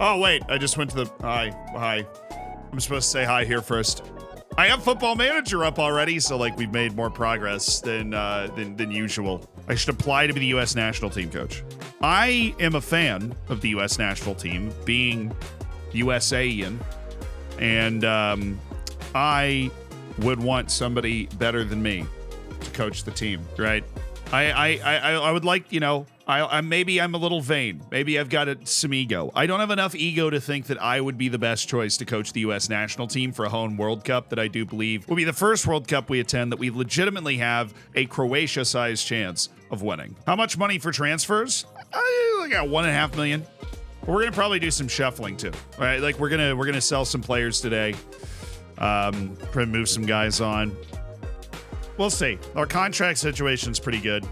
Oh, wait. I just went to the... Hi. I'm supposed to say hi here first. I have Football Manager up already, so, like, we've made more progress than usual. I should apply to be the U.S. national team coach. I am a fan of the U.S. national team, being USAian, and I would want somebody better than me to coach the team, right? I would like, you know, maybe I'm a little vain. Maybe I've got some ego. I don't have enough ego to think that I would be the best choice to coach the U.S. national team for a home World Cup that I do believe will be the first World Cup we attend that we legitimately have a Croatia-sized chance of winning. How much money for transfers? I got $1.5 million. But we're gonna probably do some shuffling too, right? Like we're gonna sell some players today. Probably move some guys on. We'll see. Our contract situation's pretty good.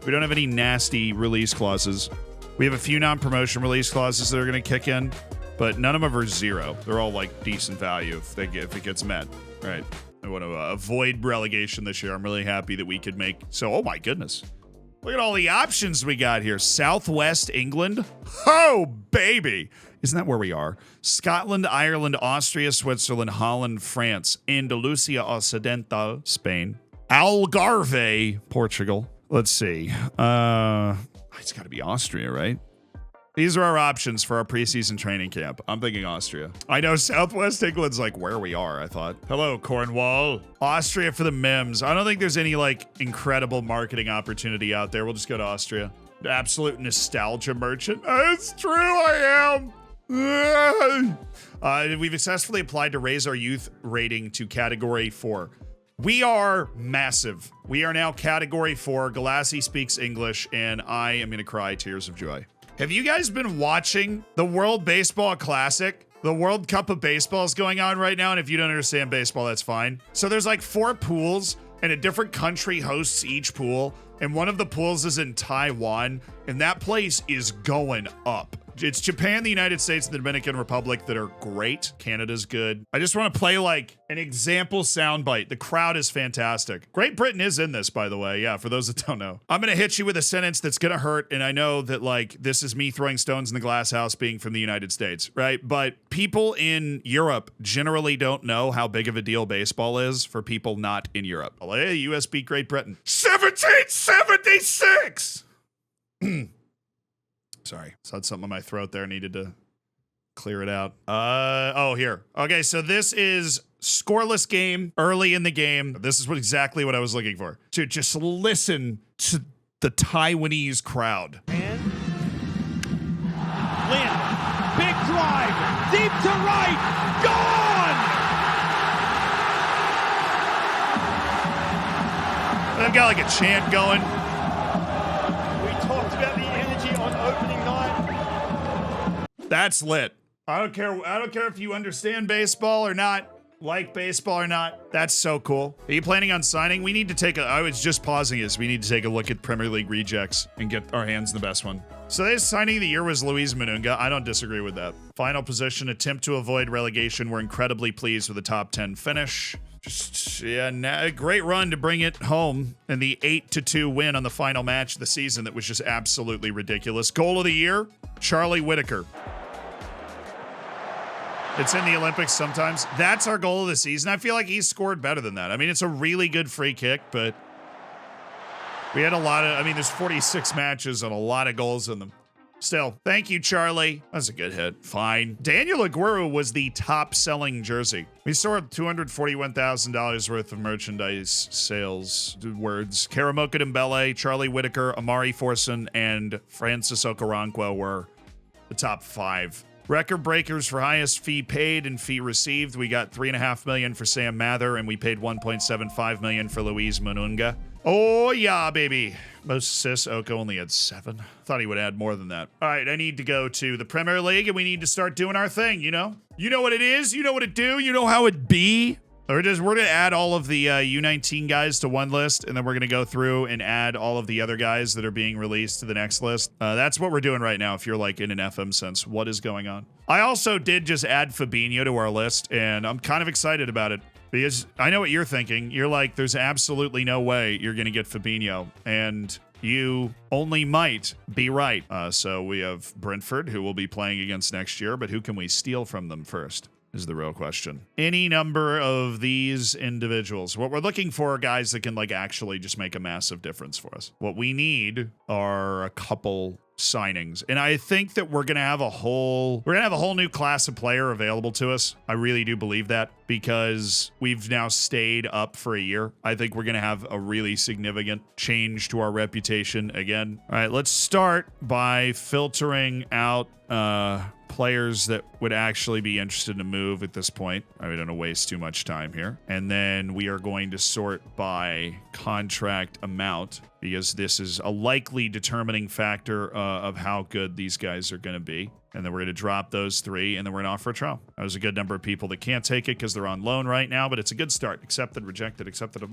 We don't have any nasty release clauses. We have a few non-promotion release clauses that are going to kick in, but none of them are zero. They're all like decent value if it gets met. Right. I want to avoid relegation this year. I'm really happy that we could make. So, oh my goodness. Look at all the options we got here. Southwest England. Oh, baby. Isn't that where we are? Scotland, Ireland, Austria, Switzerland, Holland, France, Andalusia Occidental, Spain, Algarve, Portugal. Let's see. It's got to be Austria, right? These are our options for our preseason training camp. I'm thinking Austria. I know Southwest England's like where we are, I thought. Hello, Cornwall. Austria for the memes. I don't think there's any like incredible marketing opportunity out there. We'll just go to Austria. Absolute nostalgia merchant. It's true, I am. We've successfully applied to raise our youth rating to category 4. We are massive. We are now category 4. Galassi speaks English, and I am going to cry tears of joy. Have you guys been watching the World Baseball Classic? The World Cup of Baseball is going on right now, and if you don't understand baseball, that's fine. So there's like 4 pools, and a different country hosts each pool, and one of the pools is in Taiwan, and that place is going up. It's Japan, the United States, and the Dominican Republic that are great. Canada's good. I just want to play like an example soundbite. The crowd is fantastic. Great Britain is in this, by the way. Yeah, for those that don't know. I'm going to hit you with a sentence that's going to hurt, and I know that like this is me throwing stones in the glass house being from the United States, right? But people in Europe generally don't know how big of a deal baseball is for people not in Europe. Hey, US beat Great Britain. 1776! Sorry, I had something in my throat there. Needed to clear it out. Here. Okay, so this is scoreless game early in the game. This is exactly what I was looking for. To just listen to the Taiwanese crowd. And Lin, big drive, deep to right, gone! They've got like a chant going. We talked about the energy on opening night. That's lit. I don't care if you understand baseball or not, like baseball or not. That's so cool. Are you planning on signing? We need to take I was just pausing this. We need to take a look at Premier League rejects and get our hands on the best one. So this signing of the year was Luis Manunga. I don't disagree with that. Final position, attempt to avoid relegation. We're incredibly pleased with the top 10 finish. A great run to bring it home and the 8-2 win on the final match of the season that was just absolutely ridiculous. Goal of the year, Charlie Whitaker. It's in the Olympics sometimes. That's our goal of the season. I feel like he's scored better than that. I mean, it's a really good free kick, but we had a lot of, there's 46 matches and a lot of goals in them. Still, thank you, Charlie. That's a good hit. Fine. Daniel Aguero was the top-selling jersey. We sold $241,000 worth of merchandise sales. Words. Karamoka Dembele, Charlie Whitaker, Amari Forson, and Francis Okoronkwo were the top 5. Record breakers for highest fee paid and fee received. We got $3.5 million for Sam Mather, and we paid $1.75 million for Luis Manunga. Oh, yeah, baby. Most assists, Oko only had 7. Thought he would add more than that. All right, I need to go to the Premier League, and we need to start doing our thing, you know? You know what it is? You know what it do? You know how it be? We're going to add all of the U19 guys to one list, and then we're going to go through and add all of the other guys that are being released to the next list. That's what we're doing right now, if you're like in an FM sense. What is going on? I also did just add Fabinho to our list, and I'm kind of excited about it. Because I know what you're thinking. You're like, there's absolutely no way you're going to get Fabinho. And You only might be right. So we have Brentford, who will be playing against next year, but who can we steal from them first? Is the real question. Any number of these individuals. What we're looking for are guys that can like actually just make a massive difference for us. What we need are a couple signings. And I think that we're gonna have a whole new class of player available to us. I really do believe that because we've now stayed up for a year. I think we're gonna have a really significant change to our reputation again. All right, let's start by filtering out players that would actually be interested to move at this point. I don't want to waste too much time here. And then we are going to sort by contract amount because this is a likely determining factor of how good these guys are going to be. And then we're going to drop those three, and then we're going to offer a trial. There's a good number of people that can't take it because they're on loan right now, but it's a good start. Accepted, rejected, accepted.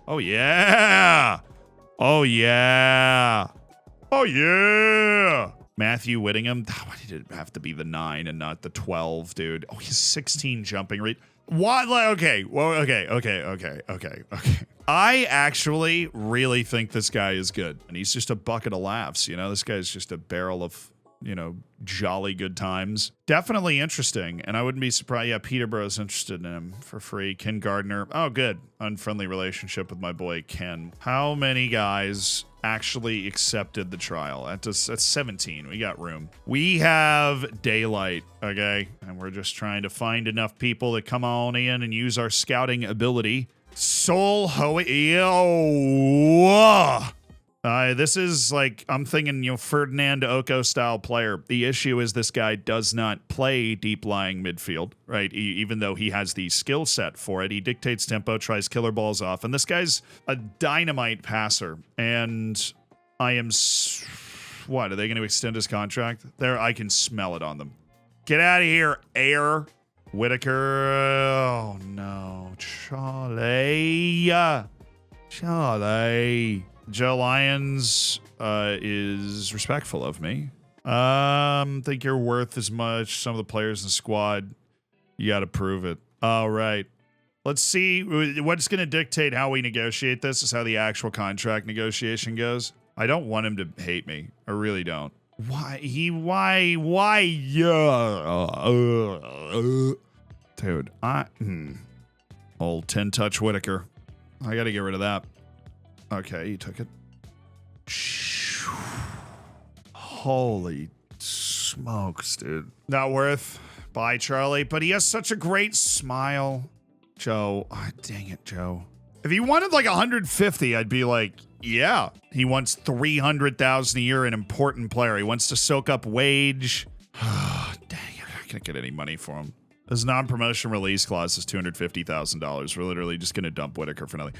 Oh, yeah. Oh, yeah. Oh, yeah. Matthew Whittingham. Why did it have to be the 9 and not the 12, dude? Oh, he's 16 jumping rate. What? Okay. Well, okay. I actually really think this guy is good. And he's just a bucket of laughs. You know, this guy's just a barrel of, you know, jolly good times. Definitely interesting. And I wouldn't be surprised. Yeah, Peterborough's interested in him for free. Ken Gardner. Oh, good. Unfriendly relationship with my boy Ken. How many guys actually accepted the trial? That's 17. We got room. We have daylight, okay? And we're just trying to find enough people that come on in and use our scouting ability. Soul this is like, I'm thinking, you know, Ferdinand Oko style player. The issue is this guy does not play deep lying midfield, right? Even though he has the skill set for it, he dictates tempo, tries killer balls off, and this guy's a dynamite passer. And I am, what, are they going to extend his contract? There, I can smell it on them. Get out of here, Air. Whitaker, oh no, Charlie. Joe Lyons is respectful of me. Think you're worth as much. Some of the players in the squad, you got to prove it. All right. Let's see. What's going to dictate how we negotiate this is how the actual contract negotiation goes. I don't want him to hate me. I really don't. Why? Dude, old 10-touch Whitaker. I got to get rid of that. Okay, you took it. Holy smokes, dude. Not worth. Bye, Charlie. But he has such a great smile. Joe. Oh, dang it, Joe. If he wanted like 150, I'd be like, yeah. He wants 300,000 a year, an important player. He wants to soak up wage. Dang it. I can't get any money for him. His non-promotion release clause is $250,000. We're literally just going to dump Whitaker for nothing.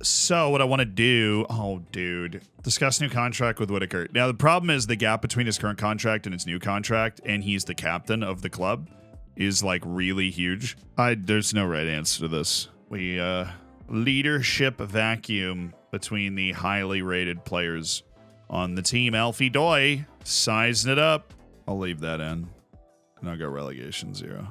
So what I want to do, oh, dude, discuss new contract with Whitaker. Now, the problem is the gap between his current contract and his new contract, and he's the captain of the club, is like really huge. There's no right answer to this. We, leadership vacuum between the highly rated players on the team. Alfie Doy, sizing it up. I'll leave that in. And I'll go relegation 0.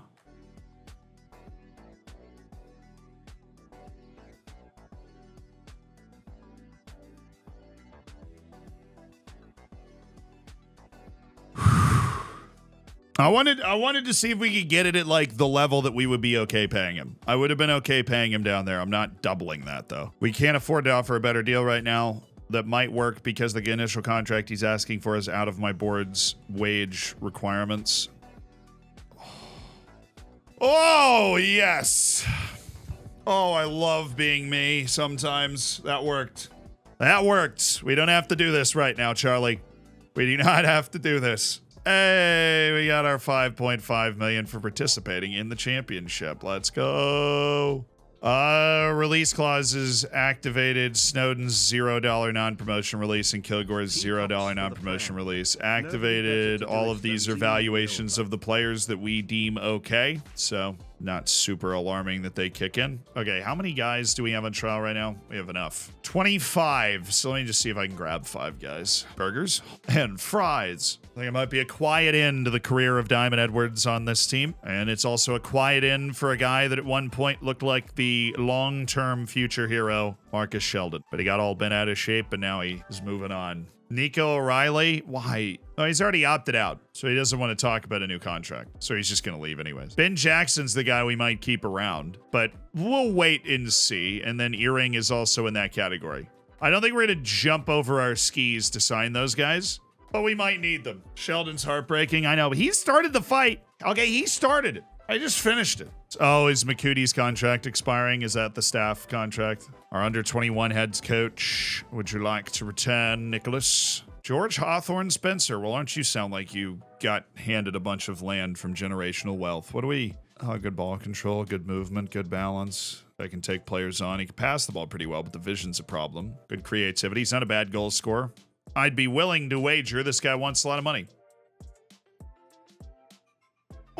I wanted to see if we could get it at like the level that we would be okay paying him. I would have been okay paying him down there. I'm not doubling that though. We can't afford to offer a better deal right now. That might work because the initial contract he's asking for is out of my board's wage requirements. Oh, yes. Oh, I love being me sometimes. That worked. That worked. We don't have to do this right now, Charlie. We do not have to do this. Hey, we got our $5.5 million for participating in the championship. Let's go. Release clauses activated. Snowden's $0 non-promotion release and Kilgore's $0 non-promotion release activated. All of these are valuations of the players that we deem okay. So not super alarming that they kick in. Okay, how many guys do we have on trial right now? We have enough. 25. So let me just see if I can grab 5 guys. Burgers and fries. I think it might be a quiet end to the career of Diamond Edwards on this team. And it's also a quiet end for a guy that at one point looked like the long-term future hero, Marcus Sheldon. But he got all bent out of shape, and now he is moving on. Nico O'Reilly, why? Oh, he's already opted out, so he doesn't want to talk about a new contract. So he's just going to leave anyways. Ben Jackson's the guy we might keep around, but we'll wait and see. And then Earring is also in that category. I don't think we're going to jump over our skis to sign those guys, but we might need them. Sheldon's heartbreaking. I know, but he started the fight. Okay, he started it. I just finished it. Oh, is McCoody's contract expiring? Is that the staff contract? Our under-21 heads coach. Would you like to return, Nicholas? George Hawthorne Spencer. Well, aren't you sound like you got handed a bunch of land from generational wealth? What do we... Oh, good ball control, good movement, good balance. I can take players on. He can pass the ball pretty well, but the vision's a problem. Good creativity. He's not a bad goal scorer. I'd be willing to wager this guy wants a lot of money.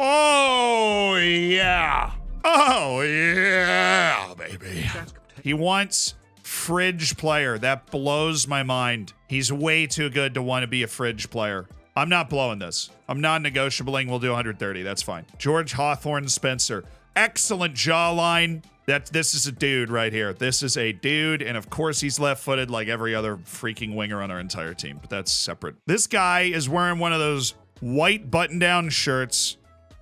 Oh, yeah. Oh, yeah, baby. He wants fridge player. That blows my mind. He's way too good to want to be a fridge player. I'm not blowing this. I'm non-negotiabling. We'll do 130. That's fine. George Hawthorne Spencer. Excellent jawline. This is a dude right here. This is a dude, and of course he's left-footed like every other freaking winger on our entire team, but that's separate. This guy is wearing one of those white button-down shirts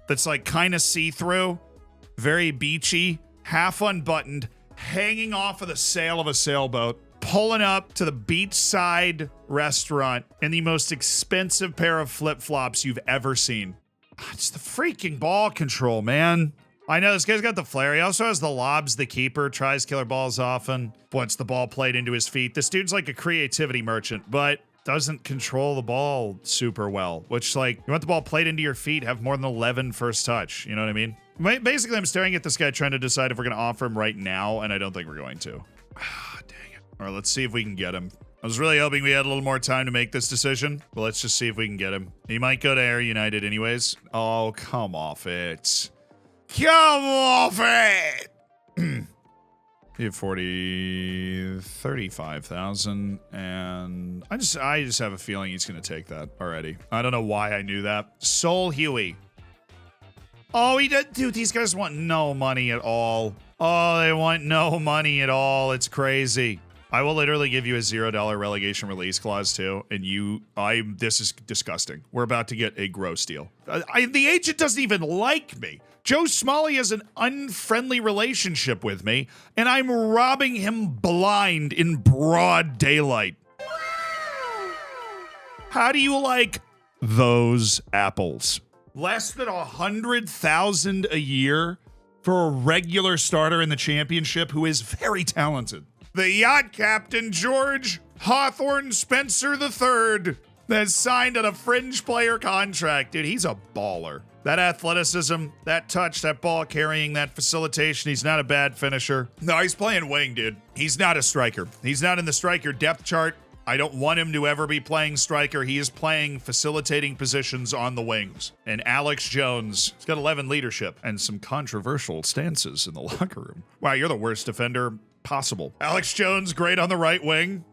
that's like kind of see-through, very beachy, half unbuttoned, hanging off of the sail of a sailboat, pulling up to the beachside restaurant in the most expensive pair of flip-flops you've ever seen. It's the freaking ball control, man. I know this guy's got the flair. He also has the lobs, the keeper, tries killer balls often, wants the ball played into his feet. This dude's like a creativity merchant, but doesn't control the ball super well, which, like, you want the ball played into your feet, have more than 11 first touch. You know what I mean? Basically, I'm staring at this guy trying to decide if we're going to offer him right now, and I don't think we're going to. Ah, dang it. All right, let's see if we can get him. I was really hoping we had a little more time to make this decision, but let's just see if we can get him. He might go to Air United anyways. Oh, come off it. Come off it! You have 35,000, and I just have a feeling he's going to take that already. I don't know why I knew that. Sol Huey. Oh, he did. Dude, these guys want no money at all. Oh, they want no money at all. It's crazy. I will literally give you a $0 relegation release clause too, and this is disgusting. We're about to get a gross deal. The agent doesn't even like me. Joe Smalley has an unfriendly relationship with me, and I'm robbing him blind in broad daylight. How do you like those apples? Less than 100,000 a year for a regular starter in the championship who is very talented. The yacht captain, George Hawthorne Spencer III, that's signed on a fringe player contract. Dude, he's a baller. That athleticism, that touch, that ball carrying, that facilitation, he's not a bad finisher. No, he's playing wing, dude. He's not a striker. He's not in the striker depth chart. I don't want him to ever be playing striker. He is playing facilitating positions on the wings. And Alex Jones, he's got 11 leadership and some controversial stances in the locker room. Wow, you're the worst defender possible. Alex Jones, great on the right wing.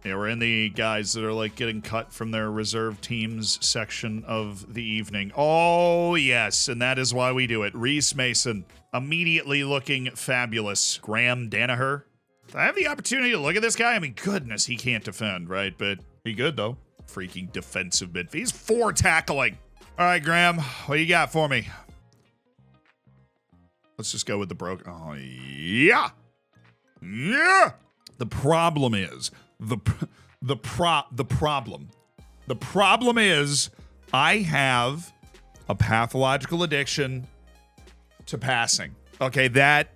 Yeah, we're in the guys that are like getting cut from their reserve teams section of the evening. Oh, yes, and that is why we do it. Reese Mason, immediately looking fabulous. Graham Danaher. I have the opportunity to look at this guy. I mean, goodness, he can't defend, right? But he good, though. Freaking defensive midfield. He's 4 tackling. All right, Graham, what do you got for me? Let's just go with the broke. Oh, yeah. Yeah. The problem is... The problem is I have a pathological addiction to passing. Okay, that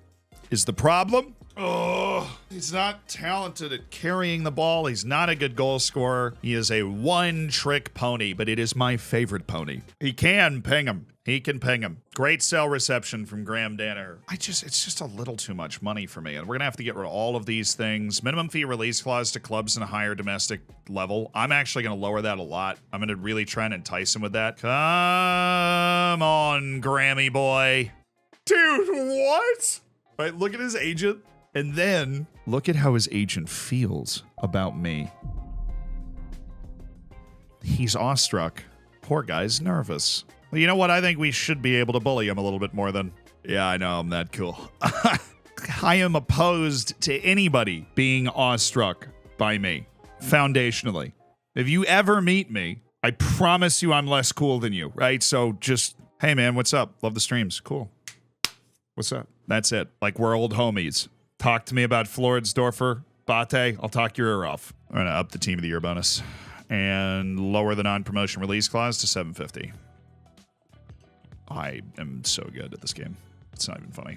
is the problem. Oh, he's not talented at carrying the ball. He's not a good goal scorer. He is a one-trick pony, but it is my favorite pony. He can ping him. He can ping him. Great cell reception from Graham Danner. It's just a little too much money for me. And we're going to have to get rid of all of these things. Minimum fee release clause to clubs in a higher domestic level. I'm actually going to lower that a lot. I'm going to really try and entice him with that. Come on, Grammy boy. Dude, what? Right, look at his agent. And then look at how his agent feels about me. He's awestruck. Poor guy's nervous. Well, you know what? I think we should be able to bully him a little bit more than... Yeah, I know, I'm that cool. I am opposed to anybody being awestruck by me, foundationally. If you ever meet me, I promise you I'm less cool than you, right? So just, hey man, what's up? Love the streams. Cool. What's up? That's it. Like, we're old homies. Talk to me about Floridsdorfer, Bate. I'll talk your ear off. I'm going to up the Team of the Year bonus and lower the non-promotion release clause to 750. I am so good at this game. It's not even funny.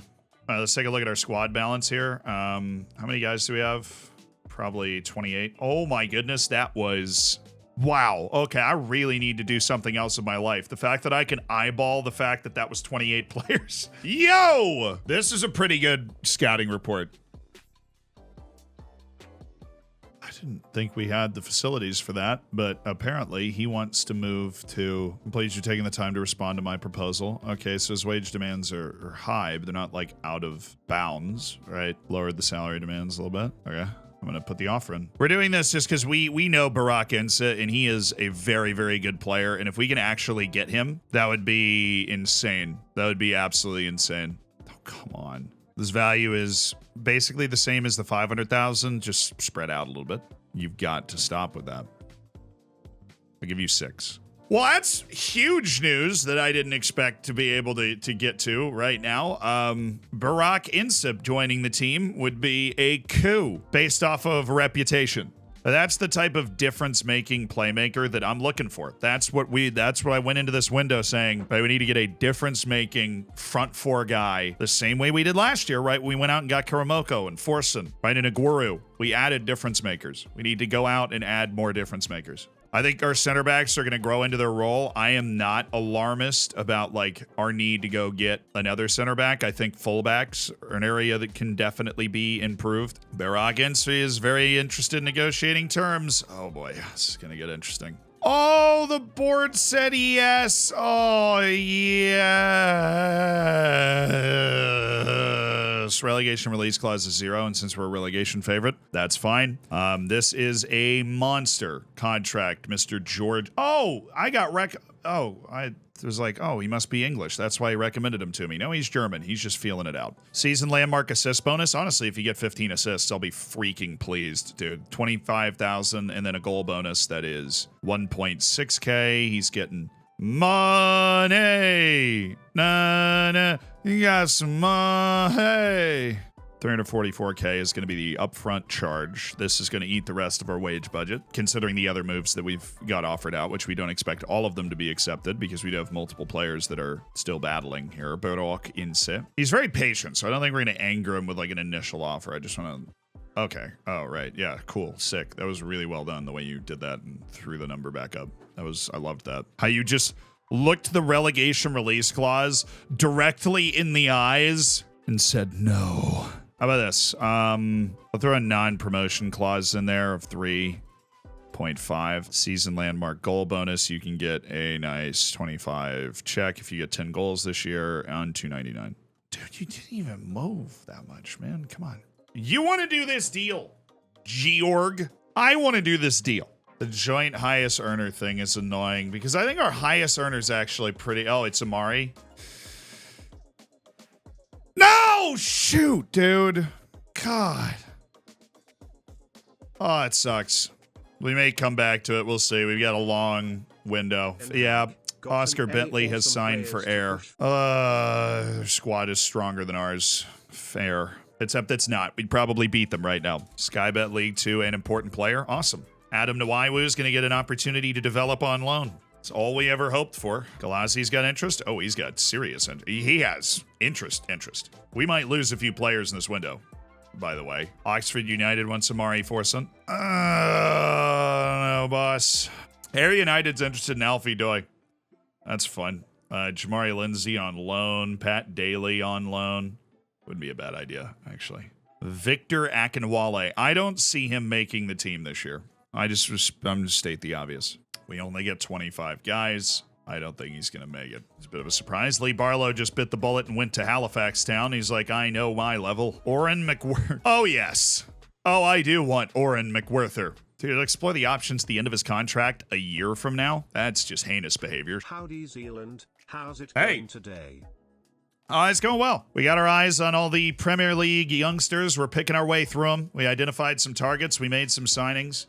All right, let's take a look at our squad balance here. How many guys do we have? Probably 28. Oh my goodness, that was... Wow. Okay, I really need to do something else in my life. The fact that I can eyeball the fact that that was 28 players. Yo! This is a pretty good scouting report. I didn't think we had the facilities for that, but apparently he wants to move to... I'm pleased you're taking the time to respond to my proposal. Okay, so his wage demands are high, but they're not like out of bounds, right? Lowered the salary demands a little bit. Okay. I'm going to put the offer in. We're doing this just because we know Barack Insa, and he is a very, very good player. And if we can actually get him, that would be insane. That would be absolutely insane. Oh, come on. This value is basically the same as the 500,000, just spread out a little bit. You've got to stop with that. I'll give you 6. Well, that's huge news that I didn't expect to be able to get to right now. Barack Insip joining the team would be a coup based off of reputation. That's the type of difference-making playmaker that I'm looking for. That's what I went into this window saying, right, we need to get a difference-making front four guy the same way we did last year, right? We went out and got Karamoko and Forsen, right? And Aguru. We added difference makers. We need to go out and add more difference makers. I think our center backs are going to grow into their role. I am not alarmist about like our need to go get another center back. I think fullbacks are an area that can definitely be improved. Baragensi is very interested in negotiating terms. Oh boy, this is going to get interesting. Oh, the board said yes. Oh, yes. Relegation release clause is 0, and since we're a relegation favorite, that's fine. This is a monster contract, Mr. George. Oh, I got I was like, oh, he must be English. That's why he recommended him to me. No, he's German. He's just feeling it out. Season landmark assist bonus. Honestly, if you get 15 assists, I'll be freaking pleased, dude. 25,000 and then a goal bonus that is 1.6K. He's getting money. Nah, you got some money. 344K is going to be the upfront charge. This is going to eat the rest of our wage budget, considering the other moves that we've got offered out, which we don't expect all of them to be accepted because we do have multiple players that are still battling here. Barack Inse. He's very patient, so I don't think we're going to anger him with like an initial offer. I just want to... Okay. Oh, right. Yeah, cool. Sick. That was really well done, the way you did that and threw the number back up. I loved that. How you just looked the relegation release clause directly in the eyes and said no. How about this? I'll throw a non-promotion clause in there of 3.5. Season landmark goal bonus. You can get a nice 25 check if you get 10 goals this year on 299. Dude, you didn't even move that much, man. Come on. You want to do this deal, Georg? I want to do this deal. The joint highest earner thing is annoying because I think our highest earner is actually pretty... Oh, it's Amari. No! Shoot, dude. God. Oh, it sucks. We may come back to it. We'll see. We've got a long window. Yeah, Oscar Bentley has signed for Air. Their squad is stronger than ours. Fair. Except it's not. We'd probably beat them right now. Skybet League 2, an important player. Awesome. Adam Nawaiwu is going to get an opportunity to develop on loan. It's all we ever hoped for. Galazi's got interest. Oh, he's got serious interest. He has interest. We might lose a few players in this window. by the way. Oxford United wants Amari Forson. No, boss. Air United's interested in Alfie Doy. That's fun. Jamari Lindsay on loan. Pat Daly on loan. Wouldn't be a bad idea, actually. Victor Akinwale. I don't see him making the team this year. I'm just state the obvious. We only get 25 guys. I don't think he's going to make it. It's a bit of a surprise. Lee Barlow just bit the bullet and went to Halifax Town. He's like, I know my level. Oren McWhirter. Oh, yes. Oh, I do want Oren McWhirter to explore the options at the end of his contract a year from now. That's just heinous behavior. Howdy, Zealand. How's it going today? It's going well. We got our eyes on all the Premier League youngsters. We're picking our way through them. We identified some targets. We made some signings.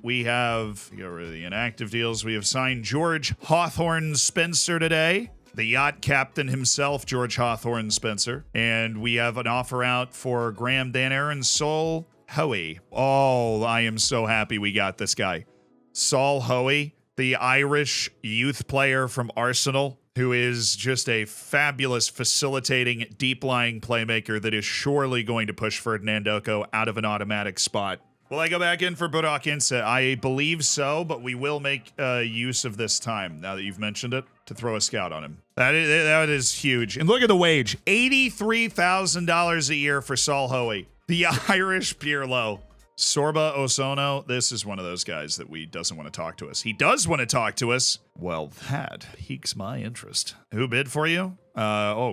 We have, get rid of the inactive deals. We have signed George Hawthorne Spencer today, the yacht captain himself, George Hawthorne Spencer. And we have an offer out for Graham Danner and Sol Hoey. Oh, I am so happy we got this guy. Sol Hoey, the Irish youth player from Arsenal, who is just a fabulous facilitating, deep-lying playmaker that is surely going to push Ferdinandoko out of an automatic spot. Will I go back in for Burak Insa? I believe so, but we will make use of this time, now that you've mentioned it, to throw a scout on him. That is huge. And look at the wage. $83,000 a year for Sol Hoey, the Irish Pirlo. Sorba Osono, this is one of those guys that doesn't want to talk to us. He does want to talk to us. Well, that piques my interest. Who bid for you?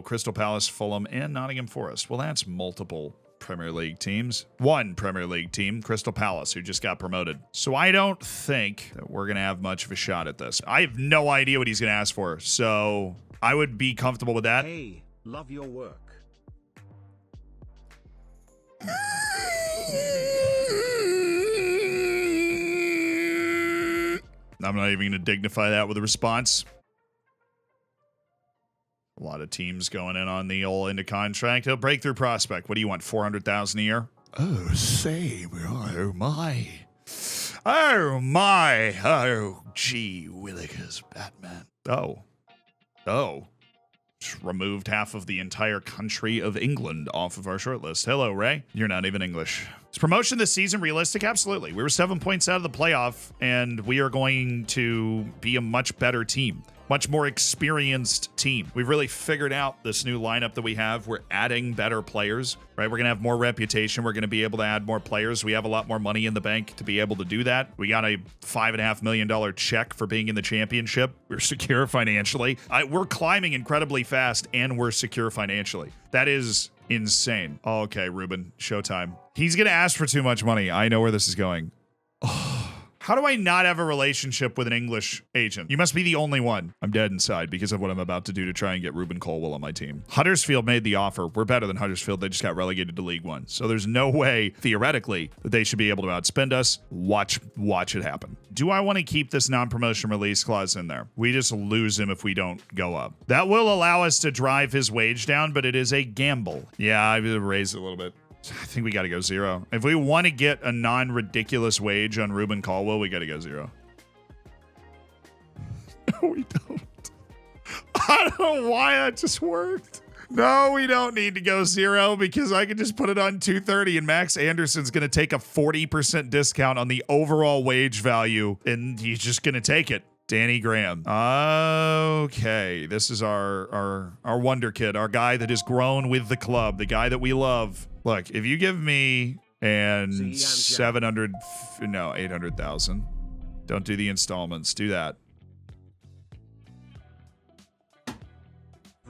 Crystal Palace, Fulham, and Nottingham Forest. Well, that's multiple Premier League teams. One Premier League team, Crystal Palace, who just got promoted. So I don't think that we're going to have much of a shot at this. I have no idea what he's going to ask for, so I would be comfortable with that. Hey, love your work. I'm not even going to dignify that with a response. A lot of teams going in on the old into contract. He'll breakthrough prospect. What do you want? $400,000 a year? Oh, same. Oh my. Oh my. Oh, gee willikers, Batman. Oh. Just removed half of the entire country of England off of our shortlist. Hello, Ray. You're not even English. Is promotion this season realistic? Absolutely. We were 7 points out of the playoff, and we are going to be a much better team. Much more experienced team. We've really figured out this new lineup that we have. We're adding better players, right? We're going to have more reputation. We're going to be able to add more players. We have a lot more money in the bank to be able to do that. We got a $5.5 million check for being in the championship. We're secure financially. We're climbing incredibly fast, and we're secure financially. That is insane. Okay, Ruben, showtime. He's going to ask for too much money. I know where this is going. How do I not have a relationship with an English agent? You must be the only one. I'm dead inside because of what I'm about to do to try and get Ruben Colwell on my team. Huddersfield made the offer. We're better than Huddersfield. They just got relegated to League One. So there's no way, theoretically, that they should be able to outspend us. Watch it happen. Do I want to keep this non-promotion release clause in there? We just lose him if we don't go up. That will allow us to drive his wage down, but it is a gamble. Yeah, I would raise it a little bit. I think we got to go 0. If we want to get a non-ridiculous wage on Ruben Colwell, we got to go 0. No, we don't. I don't know why that just worked. No, we don't need to go 0 because I can just put it on 230 and Max Anderson's going to take a 40% discount on the overall wage value and he's just going to take it. Danny Graham. Okay, this is our wonder kid, our guy that has grown with the club, the guy that we love. Look, if you give me 800,000. Don't do the installments. Do that.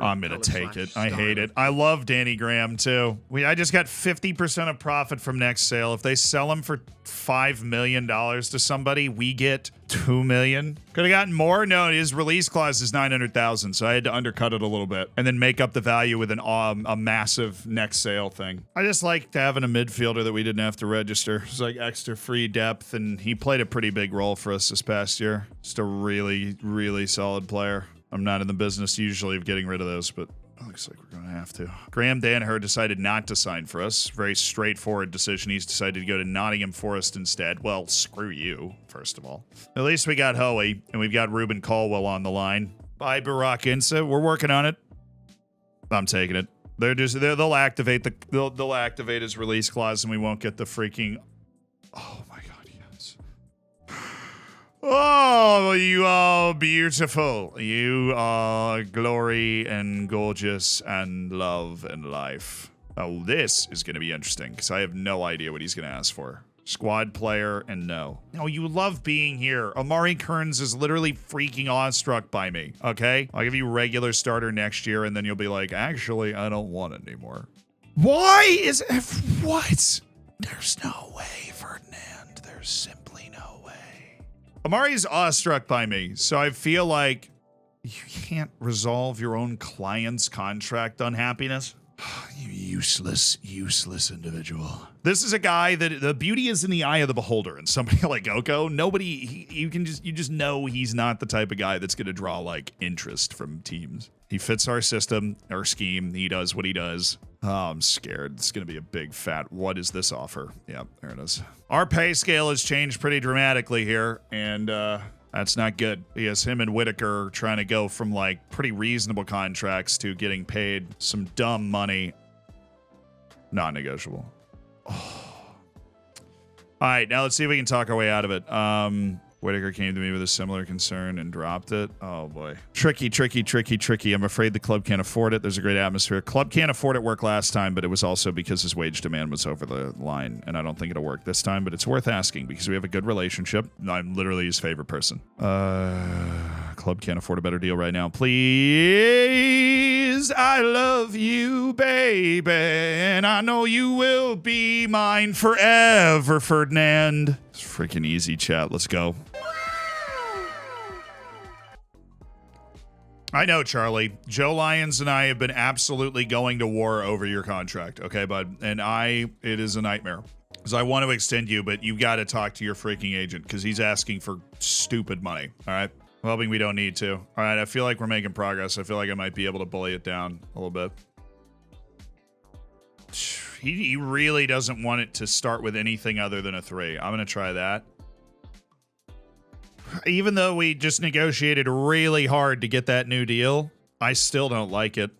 I'm going to take it. I hate it. I love Danny Graham, too. I just got 50% of profit from next sale. If they sell him for $5 million to somebody, we get $2 million. Could have gotten more. No, his release clause is $900,000, so I had to undercut it a little bit and then make up the value with a massive next sale thing. I just liked having a midfielder that we didn't have to register. It was like extra free depth, and he played a pretty big role for us this past year. Just a really, really solid player. I'm not in the business usually of getting rid of those, but it looks like we're going to have to. Graham Danaher decided not to sign for us. Very straightforward decision. He's decided to go to Nottingham Forest instead. Well, screw you, first of all. At least we got Hoey, and we've got Ruben Colwell on the line. Bye, Burak Insa. We're working on it. I'm taking it. They'll activate they'll activate his release clause and we won't get the freaking. Oh my god, yes. Oh, you are beautiful. You are glory and gorgeous and love and life. Oh, this is going to be interesting because I have no idea what he's going to ask for. Squad player and no. No, you love being here. Amari Kearns is literally freaking awestruck by me, okay? I'll give you regular starter next year and then you'll be like, actually, I don't want it anymore. Why is... What? There's no way, Ferdinand. There's simply no way. Amari's awestruck by me, so I feel like you can't resolve your own client's contract unhappiness. You useless individual. This is a guy that the beauty is in the eye of the beholder, and somebody like Oko, you just know he's not the type of guy that's going to draw like interest from teams. He fits our system, our scheme. He does what he does. Oh, I'm scared. It's going to be a big fat. What is this offer? Yep, there it is. Our pay scale has changed pretty dramatically here, and that's not good because him and Whitaker are trying to go from like pretty reasonable contracts to getting paid some dumb money. Non-negotiable. Oh. All right, now let's see if we can talk our way out of it. Whitaker came to me with a similar concern and dropped it. Oh boy. Tricky. I'm afraid the club can't afford it. There's a great atmosphere. Club can't afford it worked last time, but it was also because his wage demand was over the line, and I don't think it'll work this time, but it's worth asking because we have a good relationship. I'm literally his favorite person. Club can't afford a better deal right now. Please, I love you, baby, and I know you will be mine forever, Ferdinand. It's freaking easy, chat. Let's go. I know, Charlie. Joe Lyons and I have been absolutely going to war over your contract, okay, bud? And it is a nightmare. Because I want to extend you, but you got to talk to your freaking agent because he's asking for stupid money, all right? I'm hoping we don't need to. All right, I feel like we're making progress. I feel like I might be able to bully it down a little bit. He really doesn't want it to start with anything other than a 3. I'm going to try that. Even though we just negotiated really hard to get that new deal, I still don't like it.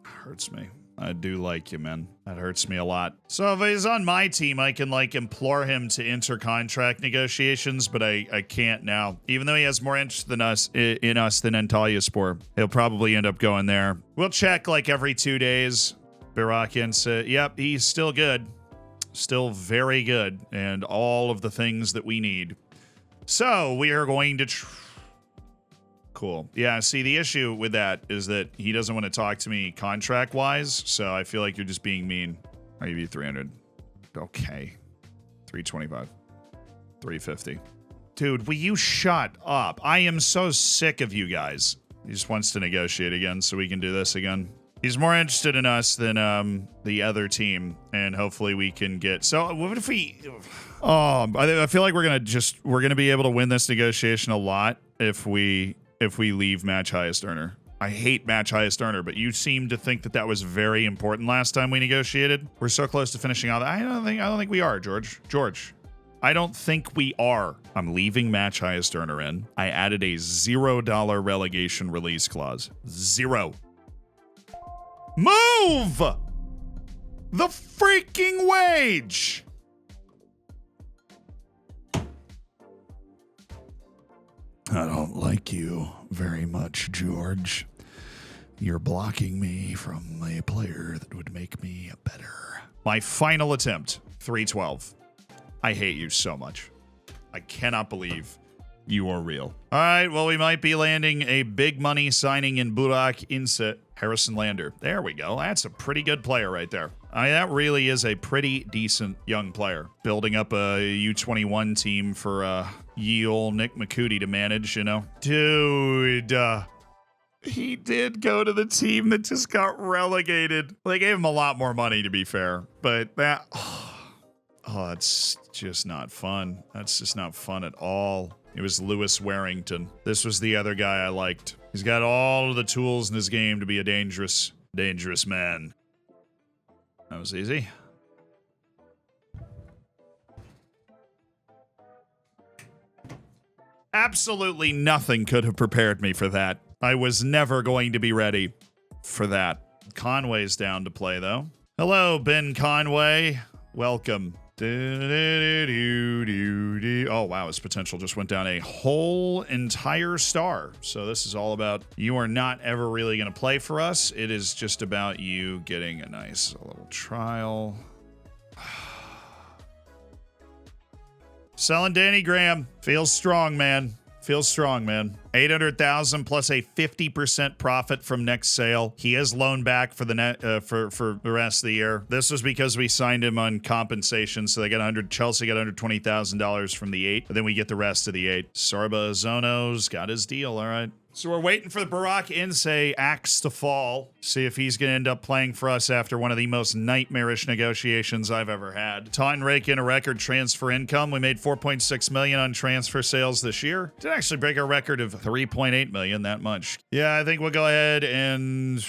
Hurts me. I do like you, man. That hurts me a lot. So if he's on my team, I can like implore him to enter contract negotiations, but I can't now. Even though he has more interest than us in us than Antalyaspor, he'll probably end up going there. We'll check like every 2 days. Birakian said, yep, he's still good. Still very good, and all of the things that we need. So we are going to cool. Yeah, see, the issue with that is that he doesn't want to talk to me contract-wise, so I feel like you're just being mean. I'll give you 300. Okay. 325. 350. Dude, will you shut up? I am so sick of you guys. He just wants to negotiate again so we can do this again. He's more interested in us than the other team, and hopefully we can get. So what if we? I feel like we're gonna be able to win this negotiation a lot if we leave match highest earner. I hate match highest earner, but you seem to think that was very important last time we negotiated. We're so close to finishing out. I don't think we are, George. I don't think we are. I'm leaving match highest earner in. I added a $0 relegation release clause. 0. Move the freaking wage. I don't like you very much, George. You're blocking me from a player that would make me better. My final attempt, 312. I hate you so much. I cannot believe you are real. All right, well, we might be landing a big money signing in Burak Inset. Harrison Lander. There we go. That's a pretty good player right there. That really is a pretty decent young player. Building up a U21 team for ye ol' Nick McCooty to manage, you know? Dude, he did go to the team that just got relegated. Well, they gave him a lot more money, to be fair. But that... Oh, that's just not fun. That's just not fun at all. It was Lewis Warrington. This was the other guy I liked. He's got all of the tools in his game to be a dangerous man. That was easy. Absolutely nothing could have prepared me for that. I was never going to be ready for that. Conway's down to play, though. Hello, Ben Conway. Welcome. Oh, wow. His potential just went down a whole entire star. So this is all about you are not ever really going to play for us. It is just about you getting a nice little trial. Selling Danny Graham. Feels strong, man. Feels strong, man. 800,000 plus a 50% profit from next sale. He is loaned back for the for the rest of the year. This was because we signed him on compensation, so they got Chelsea got $120,000 from the 8, but then we get the rest of the 8. Sorba Zono's got his deal. All right. So we're waiting for the Barack Insay axe to fall. See if he's going to end up playing for us after one of the most nightmarish negotiations I've ever had. Taunton rake in a record transfer income. We made $4.6 million on transfer sales this year. Did actually break our record of $3.8 million, that much. Yeah, I think we'll go ahead and...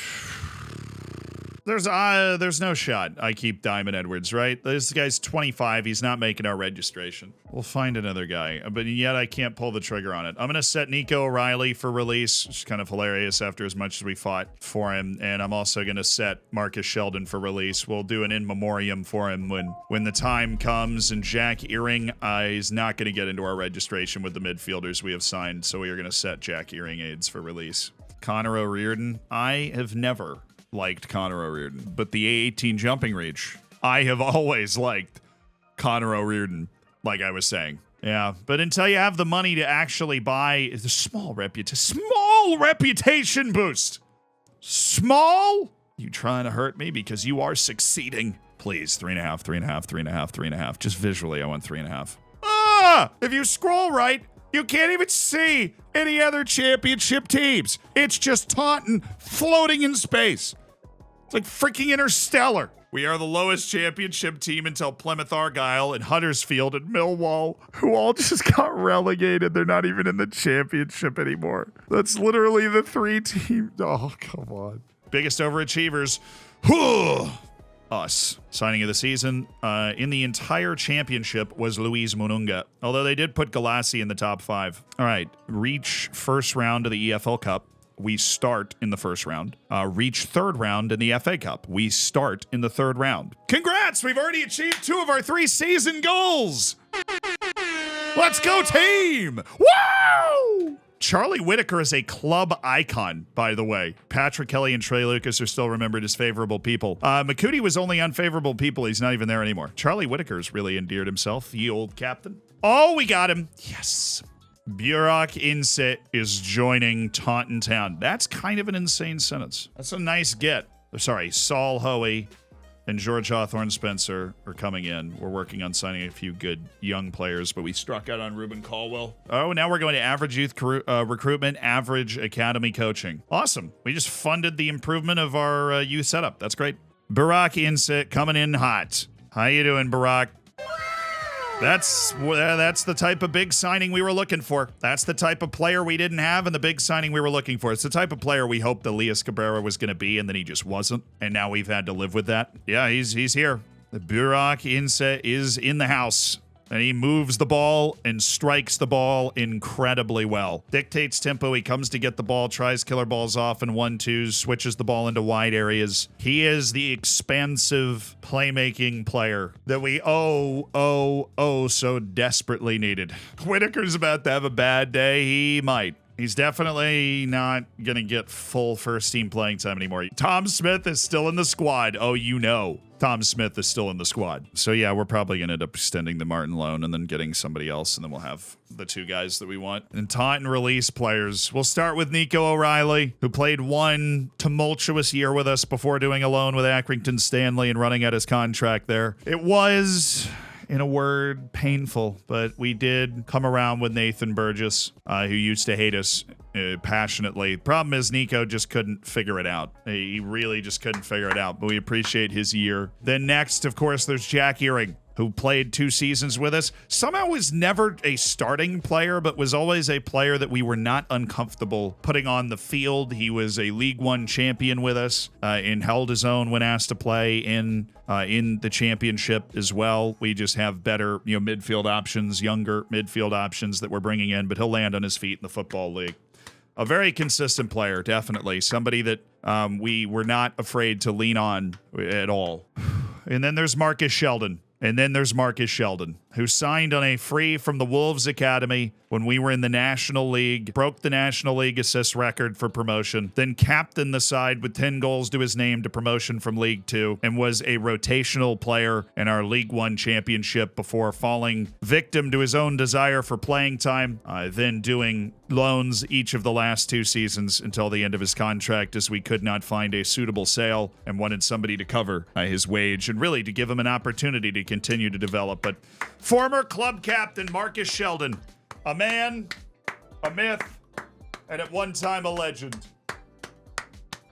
There's no shot I keep Diamond Edwards, right? This guy's 25. He's not making our registration. We'll find another guy, but yet I can't pull the trigger on it. I'm going to set Nico O'Reilly for release, which is kind of hilarious after as much as we fought for him. And I'm also going to set Marcus Sheldon for release. We'll do an in memoriam for him when the time comes. And Jack Earring is not going to get into our registration with the midfielders we have signed. So we are going to set Jack Earring aids for release. Connor O'Riordan. I have never liked Connor O'Riordan, but the A18 jumping reach, I have always liked Connor O'Riordan, like I was saying. Yeah, but until you have the money to actually buy the small reputation boost. Small? You trying to hurt me because you are succeeding. Please, 3.5, 3.5, 3.5, 3.5. Just visually, I want 3.5. If you scroll right, you can't even see any other championship teams. It's just Taunton floating in space. It's like freaking Interstellar. We are the lowest championship team until Plymouth Argyle and Huddersfield and Millwall, who all just got relegated. They're not even in the championship anymore. That's literally the 3 teams. Oh, come on. Biggest overachievers. Us. Signing of the season in the entire championship was Luis Mununga, although they did put Galassi in the top 5. All right, reach first round of the EFL Cup. We start in the first round. Reach third round in the FA Cup. We start in the third round. Congrats! We've already achieved 2 of our 3 season goals! Let's go, team! Woo! Charlie Whitaker is a club icon, by the way. Patrick Kelly and Trey Lucas are still remembered as favorable people. McCooty was only unfavorable people. He's not even there anymore. Charlie Whitaker's really endeared himself, the old captain. Oh, we got him. Yes. Burak Inset is joining Taunton Town. That's kind of an insane sentence. That's a nice get. Sorry, Saul Hoey and George Hawthorne Spencer are coming in. We're working on signing a few good young players, but we struck out on Ruben Caldwell. Oh, now we're going to average youth recruitment, average academy coaching. Awesome. We just funded the improvement of our youth setup. That's great. Burak Inset coming in hot. How you doing, Burak? That's the type of big signing we were looking for. That's the type of player we didn't have and the big signing we were looking for. It's the type of player we hoped Elias Cabrera was going to be, and then he just wasn't. And now we've had to live with that. Yeah, he's here. The Burak Inse is in the house. And he moves the ball and strikes the ball incredibly well. Dictates tempo. He comes to get the ball, tries killer balls off in 1-2s, switches the ball into wide areas. He is the expansive playmaking player that we so desperately needed. Whitaker's about to have a bad day. He might. He's definitely not going to get full first-team playing time anymore. Tom Smith is still in the squad. Oh, you know. Tom Smith is still in the squad. So, yeah, we're probably going to end up extending the Martin loan and then getting somebody else, and then we'll have the 2 guys that we want. And Taunton release players. We'll start with Nico O'Reilly, who played 1 tumultuous year with us before doing a loan with Accrington Stanley and running out his contract there. It was, in a word, painful, but we did come around with Nathan Burgess, who used to hate us passionately. Problem is, Nico just couldn't figure it out. He really just couldn't figure it out, but we appreciate his year. Then next, of course, there's Jack Earring, who played 2 seasons with us. Somehow was never a starting player, but was always a player that we were not uncomfortable putting on the field. He was a League One champion with us and held his own when asked to play in the championship as well. We just have better, midfield options, younger midfield options that we're bringing in, but he'll land on his feet in the Football League. A very consistent player, definitely. Somebody that we were not afraid to lean on at all. And then there's Marcus Sheldon. Who signed on a free from the Wolves Academy when we were in the National League, broke the National League assist record for promotion, then captained the side with 10 goals to his name to promotion from League 2, and was a rotational player in our League 1 championship before falling victim to his own desire for playing time, then doing loans each of the last 2 seasons until the end of his contract, as we could not find a suitable sale and wanted somebody to cover his wage and really to give him an opportunity to continue to develop. But former club captain Marcus Sheldon, a man, a myth, and at one time a legend.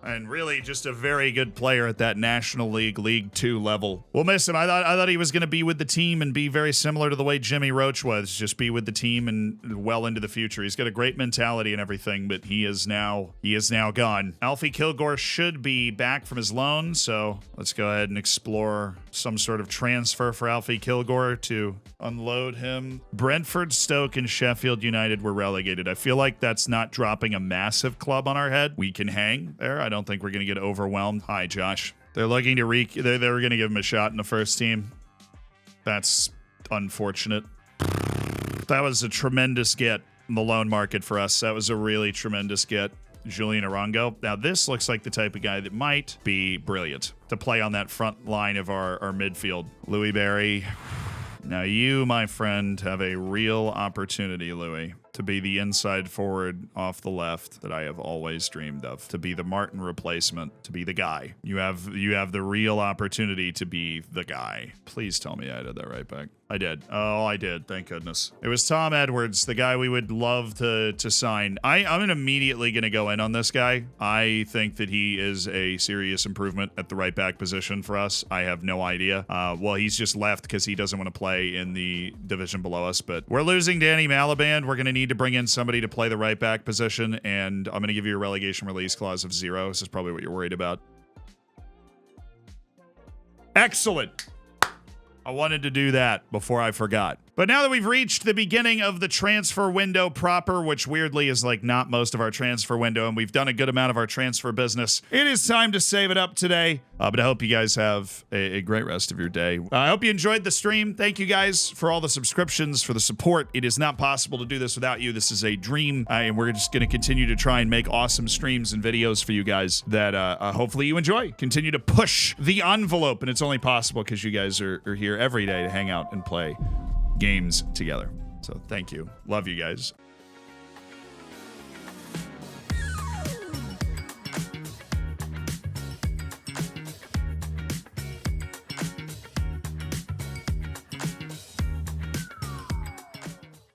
And really just a very good player at that National League, League 2 level. We'll miss him. I thought he was going to be with the team and be very similar to the way Jimmy Roach was. Just be with the team and well into the future. He's got a great mentality and everything, but he is now gone. Alfie Kilgore should be back from his loan, so let's go ahead and explore some sort of transfer for Alfie Kilgore to unload him. Brentford, Stoke, and Sheffield United were relegated. I feel like that's not dropping a massive club on our head. We can hang there. I don't think we're going to get overwhelmed. Hi, Josh. They're looking to they were going to give him a shot in the first team. That's unfortunate. That was a tremendous get in the loan market for us. That was a really tremendous get. Julian Arango. Now, this looks like the type of guy that might be brilliant to play on that front line of our midfield. Louis Barry. Now, you, my friend, have a real opportunity, Louis, to be the inside forward off the left that I have always dreamed of, to be the Martin replacement, to be the guy. You have the real opportunity to be the guy. Please tell me I did that right back. I did. Oh, I did. Thank goodness. It was Tom Edwards, the guy we would love to sign. I'm immediately going to go in on this guy. I think that he is a serious improvement at the right back position for us. I have no idea. Well, he's just left because he doesn't want to play in the division below us, but we're losing Danny Maliband. We're going to need to bring in somebody to play the right back position, and I'm going to give you a relegation release clause of 0. This is probably what you're worried about. Excellent. I wanted to do that before I forgot. But now that we've reached the beginning of the transfer window proper, which weirdly is like not most of our transfer window, and we've done a good amount of our transfer business, it is time to save it up today. But I hope you guys have a great rest of your day. I hope you enjoyed the stream. Thank you guys for all the subscriptions, for the support. It is not possible to do this without you. This is a dream, and we're just going to continue to try and make awesome streams and videos for you guys that hopefully you enjoy. Continue to push the envelope, and it's only possible because you guys are here every day to hang out and play games together. So thank you. Love you guys.